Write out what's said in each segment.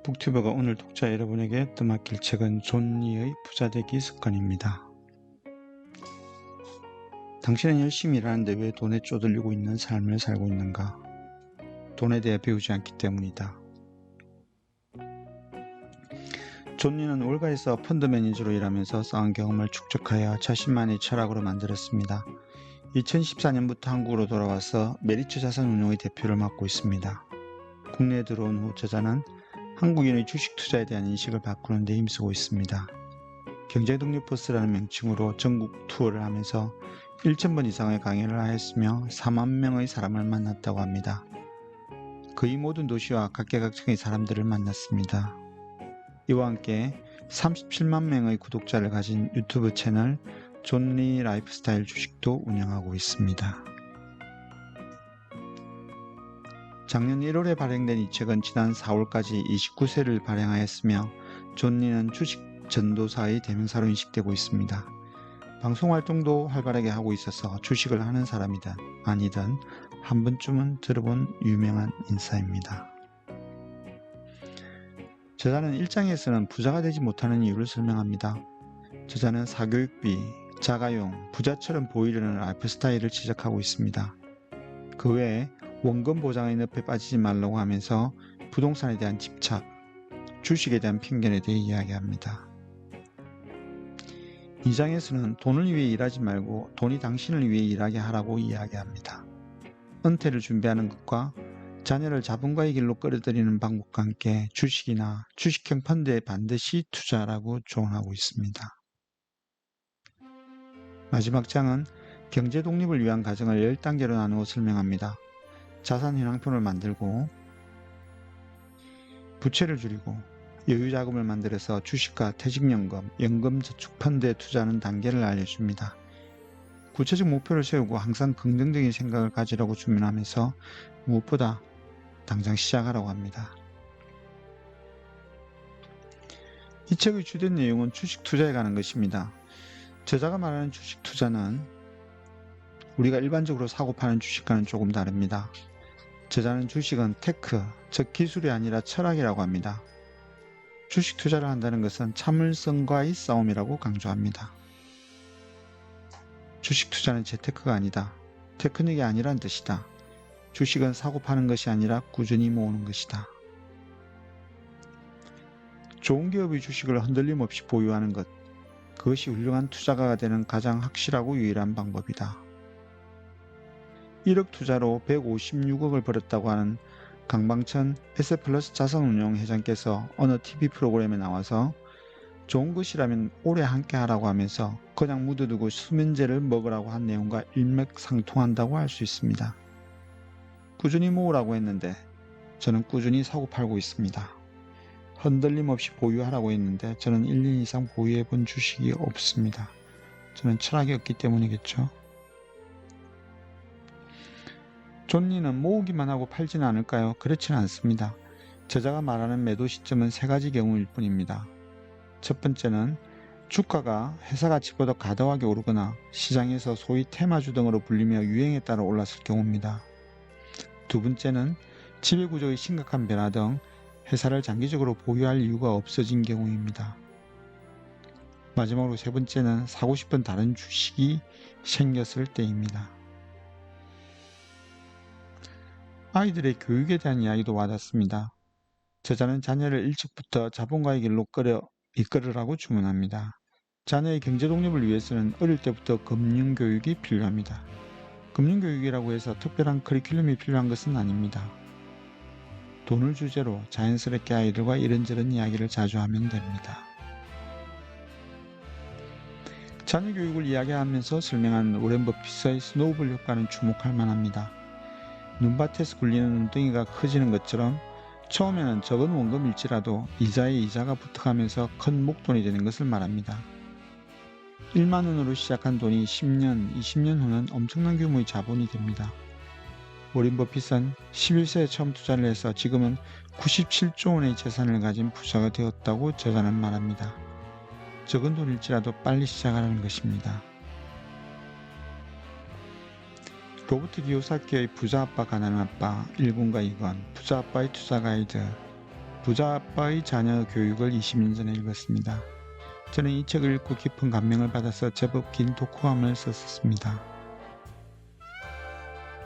북튜버가 오늘 독자 여러분에게 떠맡길 책은 존 리의 부자되기 습관입니다. 당신은 열심히 일하는데 왜 돈에 쪼들리고 있는 삶을 살고 있는가? 돈에 대해 배우지 않기 때문이다. 존 리는 월가에서 펀드 매니저로 일하면서 쌓은 경험을 축적하여 자신만의 철학으로 만들었습니다. 2014년부터 한국으로 돌아와서 메리츠 자산운용의 대표를 맡고 있습니다. 국내에 들어온 후 저자는 한국인의 주식 투자에 대한 인식을 바꾸는 데 힘쓰고 있습니다. 경제독립버스라는 명칭으로 전국 투어를 하면서 1,000번 이상의 강연을 하였으며 4만 명의 사람을 만났다고 합니다. 거의 모든 도시와 각계각층의 사람들을 만났습니다. 이와 함께 37만 명의 구독자를 가진 유튜브 채널 존 리 라이프스타일 주식도 운영하고 있습니다. 작년 1월에 발행된 이 책은 지난 4월까지 29세를 발행하였으며 존 리는 주식 전도사의 대명사로 인식되고 있습니다. 방송활동도 활발하게 하고 있어서 주식을 하는 사람이든 아니든 한 번쯤은 들어본 유명한 인사입니다. 저자는 1장에서는 부자가 되지 못하는 이유를 설명합니다. 저자는 사교육비, 자가용, 부자처럼 보이려는 라이프 스타일을 지적하고 있습니다. 그 외에 원금 보장의 늪에 빠지지 말라고 하면서 부동산에 대한 집착, 주식에 대한 편견에 대해 이야기합니다. 2장에서는 돈을 위해 일하지 말고 돈이 당신을 위해 일하게 하라고 이야기합니다. 은퇴를 준비하는 것과 자녀를 자본가의 길로 끌어들이는 방법과 함께 주식이나 주식형 펀드에 반드시 투자하라고 조언하고 있습니다. 마지막 장은 경제 독립을 위한 과정을 10단계로 나누어 설명합니다. 자산 현황표를 만들고 부채를 줄이고 여유자금을 만들어서 주식과 퇴직연금, 연금저축펀드에 투자하는 단계를 알려줍니다. 구체적 목표를 세우고 항상 긍정적인 생각을 가지라고 주문하면서 무엇보다 당장 시작하라고 합니다. 이 책의 주된 내용은 주식 투자에 관한 것입니다. 저자가 말하는 주식 투자는 우리가 일반적으로 사고 파는 주식과는 조금 다릅니다. 저자는 주식은 테크, 즉 기술이 아니라 철학이라고 합니다. 주식 투자를 한다는 것은 참을성과의 싸움이라고 강조합니다. 주식 투자는 재테크가 아니다. 테크닉이 아니란 뜻이다. 주식은 사고 파는 것이 아니라 꾸준히 모으는 것이다. 좋은 기업의 주식을 흔들림 없이 보유하는 것, 그것이 훌륭한 투자가가 되는 가장 확실하고 유일한 방법이다. 1억 투자로 156억을 벌었다고 하는 강방천 에셋플러스 자산운용 회장께서 어느 TV 프로그램에 나와서 좋은 것이라면 오래 함께 하라고 하면서 그냥 묻어두고 수면제를 먹으라고 한 내용과 일맥상통한다고 할 수 있습니다. 꾸준히 모으라고 했는데 저는 꾸준히 사고 팔고 있습니다. 흔들림 없이 보유하라고 했는데 저는 1년 이상 보유해 본 주식이 없습니다. 저는 철학이 없기 때문이겠죠. 존 리는 모으기만 하고 팔지는 않을까요? 그렇지는 않습니다. 저자가 말하는 매도 시점은 3가지 경우일 뿐입니다. 첫 번째는 주가가 회사 가치보다 과도하게 오르거나 시장에서 소위 테마주 등으로 불리며 유행에 따라 올랐을 경우입니다. 두 번째는 지배구조의 심각한 변화 등 회사를 장기적으로 보유할 이유가 없어진 경우입니다. 마지막으로 세 번째는 사고 싶은 다른 주식이 생겼을 때입니다. 아이들의 교육에 대한 이야기도 와닿습니다. 저자는 자녀를 일찍부터 자본가의 길로 이끌으라고 주문합니다. 자녀의 경제 독립을 위해서는 어릴 때부터 금융교육이 필요합니다. 금융교육이라고 해서 특별한 커리큘럼이 필요한 것은 아닙니다. 돈을 주제로 자연스럽게 아이들과 이런저런 이야기를 자주 하면 됩니다. 자녀 교육을 이야기하면서 설명한 워렌 버핏의 스노우볼 효과는 주목할 만합니다. 눈밭에서 굴리는 눈덩이가 커지는 것처럼 처음에는 적은 원금일지라도 이자에 이자가 붙어가면서 큰 목돈이 되는 것을 말합니다. 1만 원으로 시작한 돈이 10년, 20년 후는 엄청난 규모의 자본이 됩니다. 워렌 버핏은 11세에 처음 투자를 해서 지금은 97조 원의 재산을 가진 부자가 되었다고 저자는 말합니다. 적은 돈일지라도 빨리 시작하라는 것입니다. 로버트 기요사키의 부자 아빠 가난한 아빠 1권과 2권, 부자 아빠의 투자 가이드, 부자 아빠의 자녀 교육을 20년 전에 읽었습니다. 저는 이 책을 읽고 깊은 감명을 받아서 제법 긴 독후감을 썼었습니다.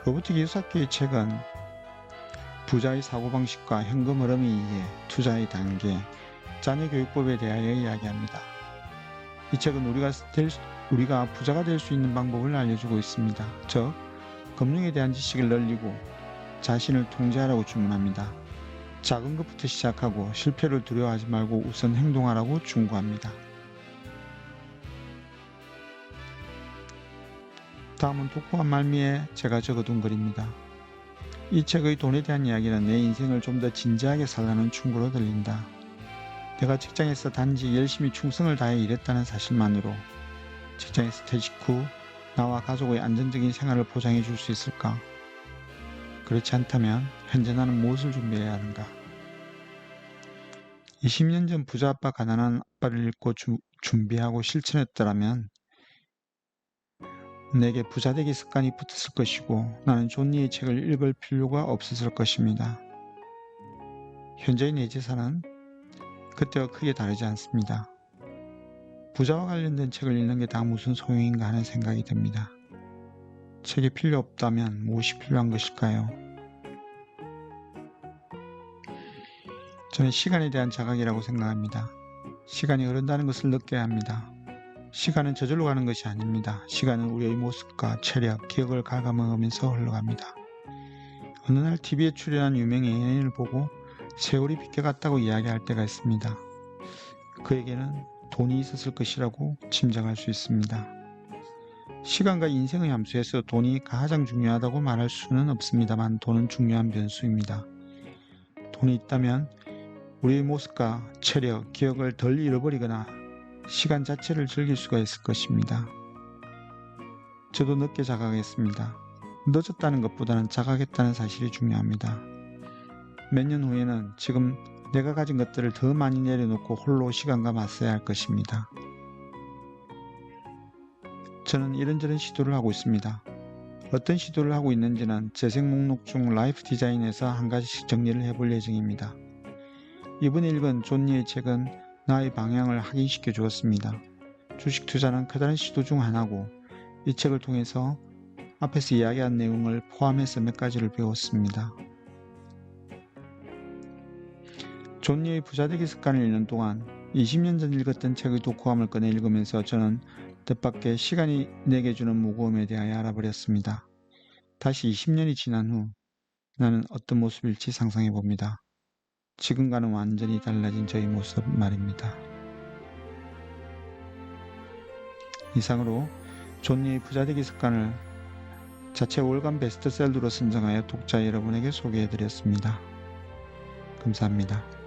로버트 기요사키의 책은 부자의 사고방식과 현금 흐름의 이해, 투자의 단계, 자녀 교육법에 대하여 이야기합니다. 이 책은 우리가 부자가 될 수 있는 방법을 알려주고 있습니다. 즉, 금융에 대한 지식을 늘리고 자신을 통제하라고 주문합니다. 작은 것부터 시작하고 실패를 두려워하지 말고 우선 행동하라고 충고합니다. 다음은 독후감 말미에 제가 적어둔 글입니다. 이 책의 돈에 대한 이야기는 내 인생을 좀 더 진지하게 살라는 충고로 들린다. 내가 직장에서 단지 열심히 충성을 다해 일했다는 사실만으로 직장에서 퇴직 후 나와 가족의 안정적인 생활을 보장해 줄 수 있을까? 그렇지 않다면 현재 나는 무엇을 준비해야 하는가? 20년 전 부자 아빠 가난한 아빠를 읽고 준비하고 실천했더라면 내게 부자 되기 습관이 붙었을 것이고 나는 존 리의 책을 읽을 필요가 없었을 것입니다. 현재의 내 재산은 그때와 크게 다르지 않습니다. 부자와 관련된 책을 읽는 게 다 무슨 소용인가 하는 생각이 듭니다. 책이 필요 없다면 무엇이 필요한 것일까요? 저는 시간에 대한 자각이라고 생각합니다. 시간이 흐른다는 것을 느껴야 합니다. 시간은 저절로 가는 것이 아닙니다. 시간은 우리의 모습과 체력, 기억을 갉아먹으면서 흘러갑니다. 어느 날 TV에 출연한 유명 연예인을 보고 세월이 비껴갔다고 이야기할 때가 있습니다. 그에게는 돈이 있었을 것이라고 짐작할 수 있습니다. 시간과 인생의 함수에서 돈이 가장 중요하다고 말할 수는 없습니다만 돈은 중요한 변수입니다. 돈이 있다면 우리의 모습과 체력, 기억을 덜 잃어버리거나 시간 자체를 즐길 수가 있을 것입니다. 저도 늦게 자각했습니다. 늦었다는 것보다는 자각했다는 사실이 중요합니다. 몇 년 후에는 지금 내가 가진 것들을 더 많이 내려놓고 홀로 시간과 맞서야 할 것입니다. 저는 이런저런 시도를 하고 있습니다. 어떤 시도를 하고 있는지는 재생 목록 중 라이프 디자인에서 한 가지씩 정리를 해볼 예정입니다. 이번에 읽은 존 리의 책은 나의 방향을 확인시켜 주었습니다. 주식 투자는 커다란 시도 중 하나고 이 책을 통해서 앞에서 이야기한 내용을 포함해서 몇 가지를 배웠습니다. 존 리의 부자되기 습관을 읽는 동안 20년 전 읽었던 책의 독후감을 꺼내 읽으면서 저는 뜻밖의 시간이 내게 주는 무거움에 대하여 알아버렸습니다. 다시 20년이 지난 후 나는 어떤 모습일지 상상해 봅니다. 지금과는 완전히 달라진 저의 모습 말입니다. 이상으로 존 리의 부자되기 습관을 자체 월간 베스트셀러로 선정하여 독자 여러분에게 소개해 드렸습니다. 감사합니다.